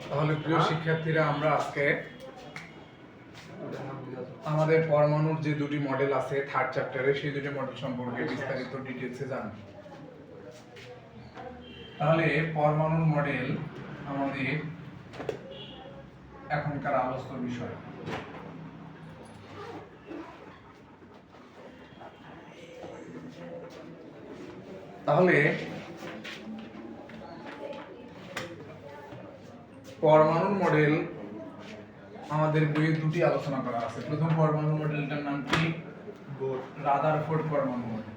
তাহলে প্রিয় শিক্ষার্থীরা, আমরা আজকে আমাদের পরমাণুর যে দুটি মডেল আছে থার্ড চ্যাপ্টারে, সেই দুটি মডেল সম্পর্কে বিস্তারিত ডিটেইলসে জানব। তাহলে পরমাণুর মডেল আমাদের এখনকার আলোচ্য বিষয়। তাহলে পরমাণুর মডেল আমাদের বইয়ে দুটি আলোচনা করা আছে। প্রথম পরমাণু মডেলটার নাম কি? রাদারফোর্ড পরমাণু মডেল।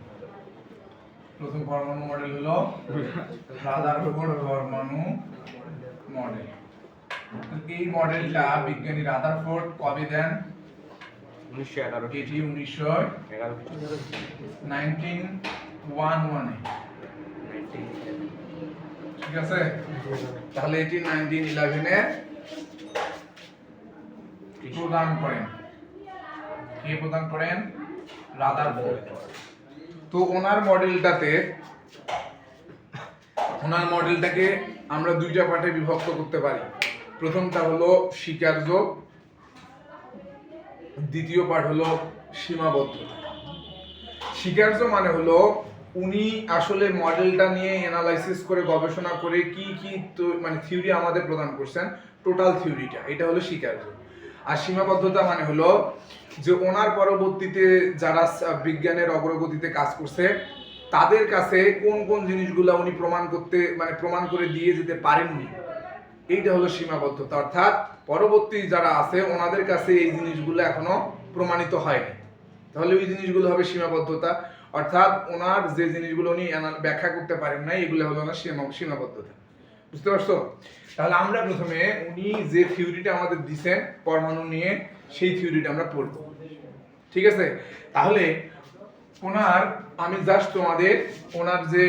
প্রথম পরমাণু মডেল হলো রাদারফোর্ড পরমাণু মডেল। এই মডেলটা বিজ্ঞানী রাদারফোর্ড কবে দেন? 1911। এটি 1911 ঠিক আছে। তাহলে এটি 1911 প্রদান করেন। কে প্রদান করেন? রাদারফোর্ড। তো ওনার মডেলটাকে আমরা দুইটা পার্টে বিভক্ত করতে পারি। প্রথমটা হলো স্বীকার্য, দ্বিতীয় পার্ট হলো সীমাবদ্ধতা। স্বীকার্য মানে হলো উনি আসলে মডেলটা নিয়ে অ্যানালাইসিস করে গবেষণা করে কি কি মানে থিওরি আমাদের প্রদান করছেন, টোটাল থিওরিটা, এটা হলো স্বীকার্য। আর সীমাবদ্ধতা মানে হলো যে ওনার পরবর্তীতে যারা বিজ্ঞানের অগ্রগতিতে কাজ করছে তাদের কাছে কোন কোন জিনিসগুলো উনি প্রমাণ করে দিয়ে যেতে পারেননি, এইটা হলো সীমাবদ্ধতা। অর্থাৎ পরবর্তী যারা আছে ওনাদের কাছে এই জিনিসগুলো এখনো প্রমাণিত হয়নি, তাহলে ওই জিনিসগুলো হবে সীমাবদ্ধতা। অর্থাৎ ওনার যে জিনিসগুলো উনি ব্যাখ্যা করতে পারেন না, এগুলো হলো ওনার সীমাবদ্ধতা। বুঝতে পারছো? তাহলে আমরা প্রথমে উনি যে থিওরিটা আমাদের দিছেন পরমাণু নিয়ে, সেই থিওরিটা আমরা পড়ব। ঠিক আছে? তাহলে আমি জাস্ট তোমাদের ওনার যে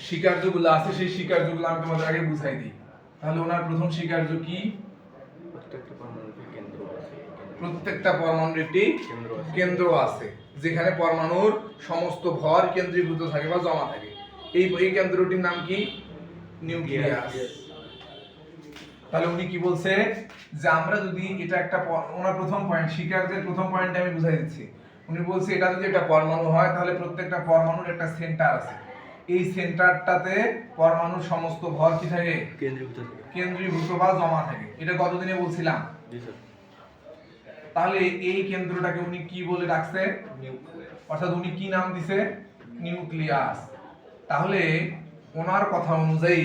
স্বীকার্যগুলো আছে সেই স্বীকার্যগুলো আমি তোমাদের আগে বুঝাই দিই। তাহলে ওনার প্রথম স্বীকার্য কি? প্রত্যেকটা পরমাণুর একটি কেন্দ্র আছে, যেখানে পরমাণুর সমস্ত ভর কেন্দ্রীভূত থাকে বা জমা থাকে। এই কেন্দ্রটির নাম কি? নিউক্লিয়াস। তাহলে উনি কি বলছে যে আমরা যদি এটা একটা ওনার প্রথম পয়েন্ট, স্বীকার্যের প্রথম পয়েন্টে আমি বুঝাই দিচ্ছি। উনি বলছে এটা যদি একটা পরমাণু হয় তাহলে প্রত্যেকটা পরমাণুর একটা সেন্টার আছে। এই সেন্টারটাতে পরমাণুর সমস্ত ভর কি থাকে? কেন্দ্রীভূত বা জমা থাকে। এটা কতদিনে বলছিলাম? তাহলে এই কেন্দ্রটাকে উনি কি বলে রাখছে? অর্থাৎ উনি কি নাম দিছে? নিউক্লিয়াস। তাহলে ওনার কথা অনুযায়ী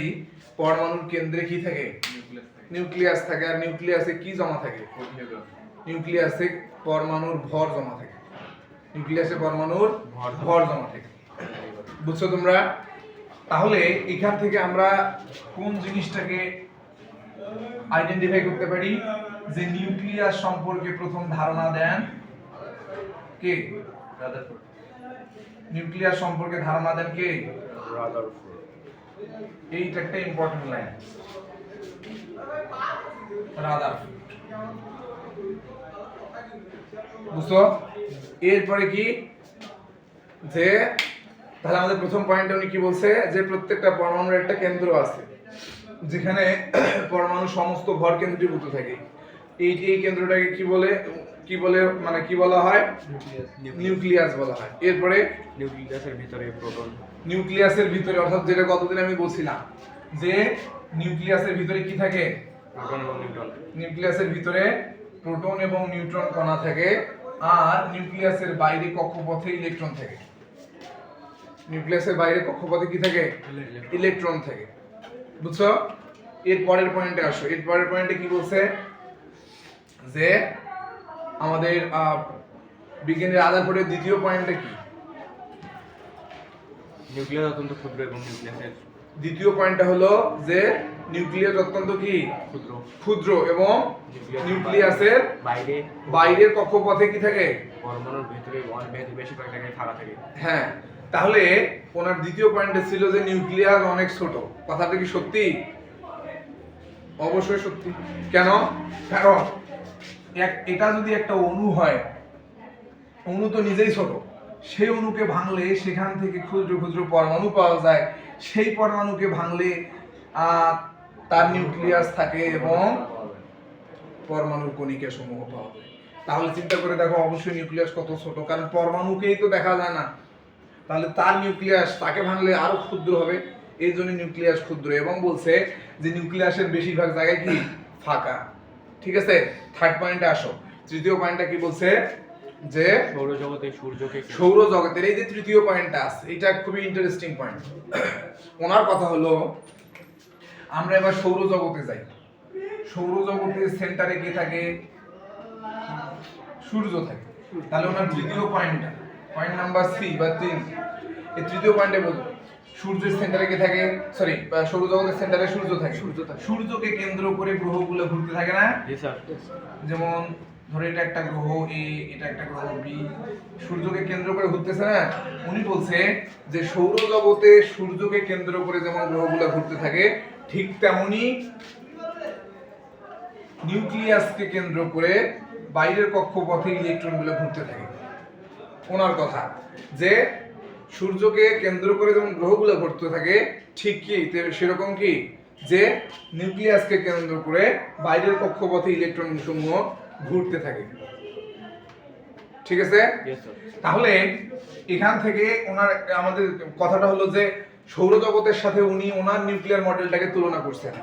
পরমাণুর কেন্দ্রে কি থাকে? নিউক্লিয়াস থাকে। আর নিউক্লিয়াসে কি জমা থাকে? নিউক্লিয়াসে পরমাণুর ভর জমা থাকে। নিউক্লিয়াসে পরমাণুর ভর জমা থাকে। বুঝছো তোমরা? তাহলে এখান থেকে আমরা কোন জিনিসটাকে আইডেন্টিফাই করতে পারি যে নিউক্লিয়াস সম্পর্কে প্রথম ধারণা দেন কে? রাদারফোর্ড। নিউক্লিয়াস সম্পর্কে ধারণা দেন কে? রাদারফোর্ড। এইটা একটা ইম্পর্টেন্ট লাইন, রাদারফোর্ড। বুঝছো? এরপরে কি যে তাহলে আমাদের প্রথম পয়েন্টে উনি কি বলছে যে প্রত্যেকটা পরমাণুর একটা কেন্দ্র আছে, যেখানে পরমাণু সমস্ত ভর কেন্দ্রীভূত থাকে। এই কেন্দ্রটাকে কি বলা হয়? নিউক্লিয়াস বলা হয়। এরপরে নিউক্লিয়াসের ভিতরে অর্থাৎ যেটা কতদিন আমি বলছিলাম যে নিউক্লিয়াসের ভিতরে কি থাকে? প্রোটন এবং নিউট্রন। নিউক্লিয়াসের ভিতরে প্রোটন এবং নিউট্রন কণা থাকে। আর নিউক্লিয়াসের বাইরে কক্ষপথে ইলেকট্রন থাকে। নিউক্লিয়াসের বাইরে কক্ষপথে কি থাকে? ইলেকট্রন থাকে। বুঝছো? এর পরের পয়েন্টে আসো। এর পরের পয়েন্টে কি বলছে যে আমাদের বিজ্ঞানী রাদারফোর্ডের দ্বিতীয় পয়েন্টে কি? নিউক্লিয়াস অত্যন্ত ক্ষুদ্র এবং নিউক্লিয়াসের দ্বিতীয় পয়েন্টটা হলো যে নিউক্লিয়াস অত্যন্ত কি? ক্ষুদ্র এবং নিউক্লিয়াসের বাইরের কক্ষপথে কি থাকে? পরমাণুর ভিতরে বেশিরভাগ জায়গায় ফাঁকা থাকে। হ্যাঁ। তাহলে ওনার দ্বিতীয় পয়েন্টে ছিল যে নিউক্লিয়াস অনেক ছোট। কথাটা কি সত্যি? অবশ্যই সত্যি। কেন? কারণ এটা যদি একটা অণু হয়, অণু তো নিজেই ছোট, সেই অণুকে ভাঙলে সেখান থেকে ক্ষুদ্র ক্ষুদ্র পরমাণু পাওয়া যায়। সেই পরমাণুকে ভাঙলে তার নিউক্লিয়াস থাকে এবং পরমাণুর কণিকা সমূহ পাওয়া যায়। তাহলে চিন্তা করে দেখো অবশ্যই নিউক্লিয়াস কত ছোট, কারণ পরমাণুকেই তো দেখা যায় না, তাহলে তার নিউক্লিয়াস তাকে ভাঙলে আরো ক্ষুদ্র হবে, এই জন্য নিউক্লিয়াস ক্ষুদ্র। এবং বলছে যে নিউক্লিয়াসের বেশিরভাগ জায়গায় কি ফাঁকা। ঠিক আছে, থার্ড পয়েন্টে আসো। তৃতীয় পয়েন্টটা কি বলছে যে সৌরজগতের এই যে তৃতীয় পয়েন্টটা আছে, এটা খুবই ইন্টারেস্টিং পয়েন্ট। ওনার কথা হলো আমরা এবার সৌরজগতে যাই। সৌরজগতের সেন্টারে কি থাকে? সূর্য থাকে। তাহলে ওনার তৃতীয় পয়েন্টটা, পয়েন্ট নাম্বার 3 বা 3, এই তৃতীয় পয়েন্টে বলবো সূর্যের সেন্টারে কি থাকে? সরি, সৌরজগতের সেন্টারে সূর্য থাকে। সূর্যকে কেন্দ্র করে গ্রহগুলো ঘুরতে থাকে না? জি স্যার। যেমন ধরো এটা একটা গ্রহ এ, এটা একটা গ্রহ বি, সূর্যকে কেন্দ্র করে ঘুরতেছে না? উনি বলছে যে সৌরজগতে সূর্যকে কেন্দ্র করে যেমন গ্রহগুলো ঘুরতে থাকে, ঠিক তেমনি নিউক্লিয়াসকে কেন্দ্র করে বাইরের কক্ষপথে ইলেকট্রনগুলো ঘুরতে থাকে। ওনার কথা যে সূর্যকে কেন্দ্র করে যেমন গ্রহগুলো ঘুরতে থাকে, ঠিক কি সেরকম কি যে নিউক্লিয়াসকে কেন্দ্র করে বাইরের কক্ষপথে ইলেকট্রন সমূহ ঘুরতে থাকে। ঠিক আছে, তাহলে এখান থেকে ওনার আমাদের কথাটা হলো যে সৌরজগতের সাথে উনি ওনার নিউক্লিয়ার মডেলটাকে তুলনা করছেন।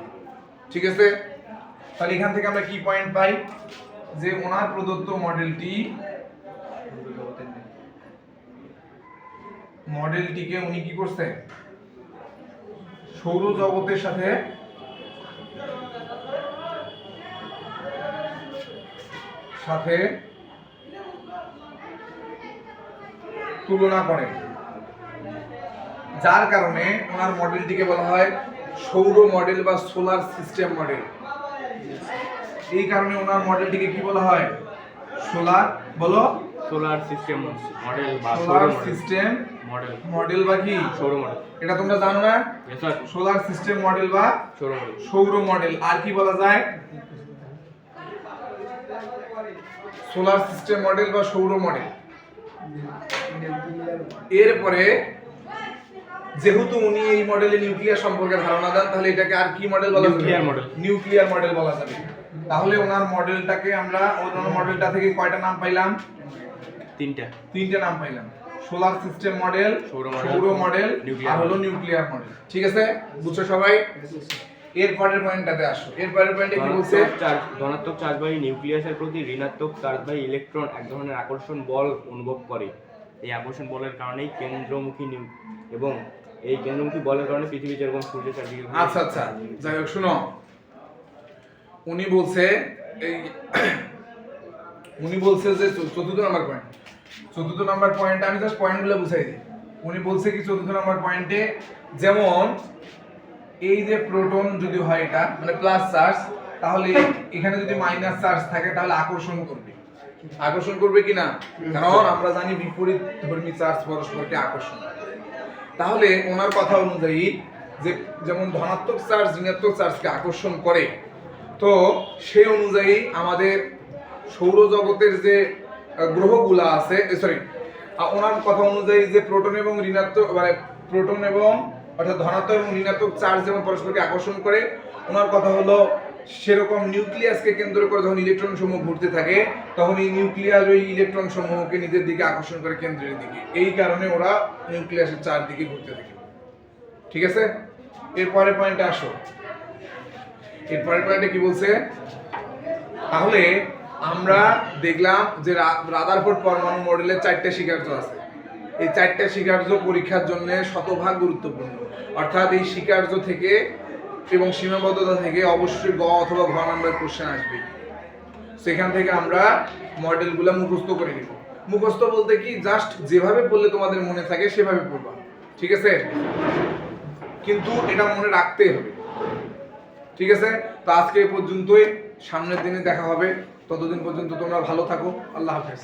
ঠিক আছে, তাহলে এখান থেকে আমরা কি পয়েন্ট পাই? যে ওনার প্রদত্ত মডেলটিকে উনি কি করছে? সৌরজগতের সাথে তুলনা করেন, যার কারণে ওনার মডেলটিকে বলা হয় সৌর মডেল বা সোলার সিস্টেম মডেল। এই কারণে ওনার মডেলটিকে কি বলা হয়? সোলার সিস্টেম মডেল বা সোলার সিস্টেম মডেল বা কি সৌর মডেল। এটা তোমরা জানো না? Yes sir. Solar system model বা সৌর মডেল। আর কি বলা যায়? সোলার সিস্টেম মডেল বা সৌর মডেল। এরপরে যেহেতু উনি এই মডেলে নিউক্লিয়ার সম্পর্কে ধারণা দেন, তাহলে এটাকে আর কি মডেল বলা যাবে? নিউক্লিয়ার মডেল বলা যাবে। তাহলে ওনার মডেলটাকে আমরা ওনার মডেলটা থেকে কয়টা নাম পাইলাম? তিনটা নাম পাইলাম। সোলার সিস্টেম মডেল, সৌর মডেল আর হলো নিউক্লিয়ার মডেল। ঠিক আছে, বুঝছো সবাই? এরপরের পয়েন্টটাতে আসো। এরপরের পয়েন্টে কি বলছে? ধনাত্মক চার্জবাহী নিউক্লিয়াসের প্রতি ঋণাত্মক চার্জবাহী ইলেকট্রন এক ধরনের আকর্ষণ বল অনুভব করে। এই আকর্ষণ বলের কারণেই কেন্দ্রমুখী এবং এই কেন্দ্রমুখী বলের কারণে পৃথিবী যেরকম সূর্যের চারদিকে ঘুরে। আচ্ছা, যাই হোক, শুনো, উনি বলছে যে চতুর্থ নাম্বার পয়েন্ট আমি জাস্ট পয়েন্টগুলো বুঝাই দিই। উনি বলছে কি চতুর্থ নাম্বার পয়েন্টে, যেমন এই যে প্রোটন যদি হয় এটা মানে প্লাস চার্জ, তাহলে এখানে যদি মাইনাস চার্জ থাকে তাহলে আকর্ষণ করবে কি না? কারণ আমরা জানি বিপরীত ধর্মী চার্জ পরস্পরকে আকর্ষণ করে। তাহলে ওনার কথা অনুযায়ী যে যেমন ধনাত্মক চার্জ ঋণাত্মক চার্জকে আকর্ষণ করে, তো সেই অনুযায়ী আমাদের সৌরজগতের যে গ্রহগুলা আছে, ওনার কথা অনুযায়ী যে প্রোটন এবং অর্থাৎ ধনাত্মক এবং ঋণাত্মক চার্জ যেমন পরস্পরকে আকর্ষণ করে, ওনার কথা হলো সেরকম নিউক্লিয়াসকে কেন্দ্র করে যখন ইলেকট্রন সমূহ ঘুরতে থাকে, তখন এই নিউক্লিয়াস ওই ইলেকট্রন সমূহকে নিজের দিকে আকর্ষণ করে কেন্দ্রের দিকে। এই কারণে ওরা নিউক্লিয়াসের চারদিকে ঘুরতে থাকে। ঠিক আছে, এরপরের পয়েন্টে আসো। এরপরের পয়েন্টে কি বলছে? তাহলে আমরা দেখলাম যে রাদারফোর্ড পরমাণু মডেলের 4টে স্বীকার্য আছে। এই 4টে স্বীকার্য পরীক্ষার জন্য শতভাগ গুরুত্বপূর্ণ। অর্থাৎ এই স্বীকার্য থেকে এবং সীমাবদ্ধতা থেকে অবশ্যই গ অথবা ঘ নাম্বার কোশ্চেন আসবে। সেখান থেকে আমরা মডেলগুলো মুখস্থ করে নিব। মুখস্থ বলতে কি, জাস্ট যেভাবে পড়লে তোমাদের মনে থাকে সেভাবে পড়বা। ঠিক আছে, কিন্তু এটা মনে রাখতে হবে। ঠিক আছে, তো আজকে এই পর্যন্তই। সামনের দিনে দেখা হবে। ততদিন পর্যন্ত তোমরা ভালো থাকো। আল্লাহ হাফেজ।